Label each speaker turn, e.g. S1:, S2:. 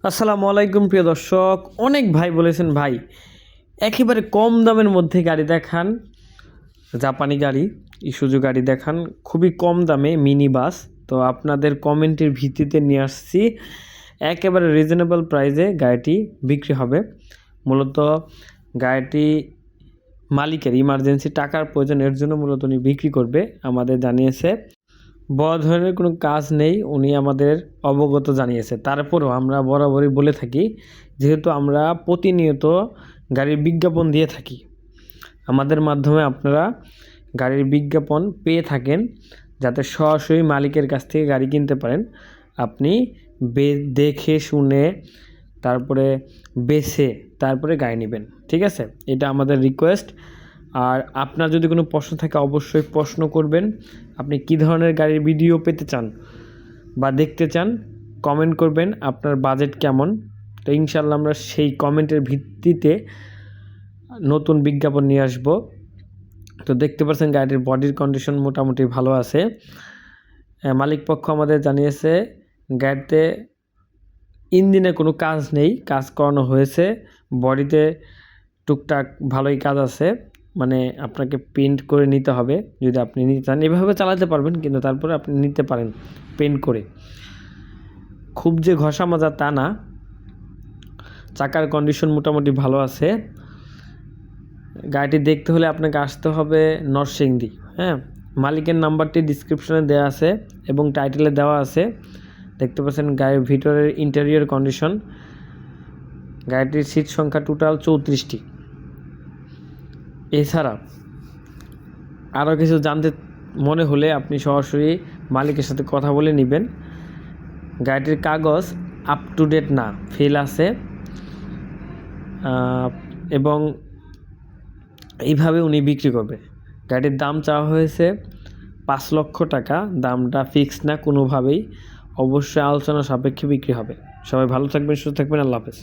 S1: আসসালামু আলাইকুম প্রিয় দর্শক। অনেক ভাই বলেছেন ভাই একেবারে কম দামের মধ্যে গাড়ি দেখান, জাপানি গাড়ি, ইসুজু গাড়ি দেখান, খুবই কম দামে মিনি বাস। তো আপনাদের কমেন্টের ভিত্তিতে নিয়ে আসছি একেবারে রিজনেবল প্রাইসে গাড়িটি বিক্রি হবে। মূলত গাড়িটি মালিকের ইমার্জেন্সি টাকার প্রয়োজন, এর জন্য মূলত উনি বিক্রি করবে আমাদের জানিয়েছে। বড় ধরনের কোনো কাজ নেই, উনি আমাদের অবগত জানিয়েছে। তারপরেও আমরা বরাবরই বলে থাকি, যেহেতু আমরা প্রতিনিয়ত গাড়ির বিজ্ঞাপন দিয়ে থাকি, আমাদের মাধ্যমে আপনারা গাড়ির বিজ্ঞাপন পেয়ে থাকেন, যাতে সরাসরি মালিকের কাছ থেকে গাড়ি কিনতে পারেন। আপনি দেখে শুনে তারপরে বেছে তারপরে গাড়ি নেবেন, ঠিক আছে? এটা আমাদের রিকোয়েস্ট। আর আপনার যদি কোনো প্রশ্ন থাকে অবশ্যই প্রশ্ন করবেন। আপনি কী ধরনের গাড়ির ভিডিও পেতে চান বা দেখতে চান কমেন্ট করবেন। আপনার বাজেট কেমন, তো ইনশাল্লাহ আমরা সেই কমেন্টের ভিত্তিতে নতুন বিজ্ঞাপন নিয়ে আসব। তো দেখতে পাচ্ছেন গাড়ির বডির কন্ডিশন মোটামুটি ভালো আছে। মালিক পক্ষ আমাদের জানিয়েছে গাড়িতে ইঞ্জিনে কোনো কাজ নেই, কাজ করানো হয়েছে। বডিতে টুকটাক ভালোই কাজ আছে, মানে আপনাকে পেন্ট করে নিতে হবে যদি আপনি নিতে চান। এভাবে চালাতে পারবেন, কিন্তু তারপরে আপনি নিতে পারেন পেন্ট করে। খুব যে ঘষা মাজা তা না, চাকার কন্ডিশন মোটামুটি ভালো আছে। গাড়িটি দেখতে হলে আপনাকে আসতে হবে নরসিংদী। হ্যাঁ, মালিকের নাম্বারটি ডিসক্রিপশনে দেওয়া আছে এবং টাইটেলে দেওয়া আছে। দেখতে পাচ্ছেন গাড়ির ভিতরের ইন্টেরিয়র কন্ডিশন। গাড়িটির সিট সংখ্যা টোটাল 34টি। এছাড়া আরও কিছু জানতে মনে হলে আপনি সরাসরি মালিকের সাথে কথা বলে নেবেন। গাড়িটির কাগজ আপ টু ডেট না, ফেল আছে, এবং এইভাবে উনি বিক্রি করবে। গাড়ির দাম চাওয়া হয়েছে 5 লক্ষ টাকা। দামটা ফিক্সড না কোনোভাবেই, অবশ্যই আলোচনা সাপেক্ষে বিক্রি হবে। সবাই ভালো থাকবেন, সুস্থ থাকবেন, আল্লাহ হাফেজ।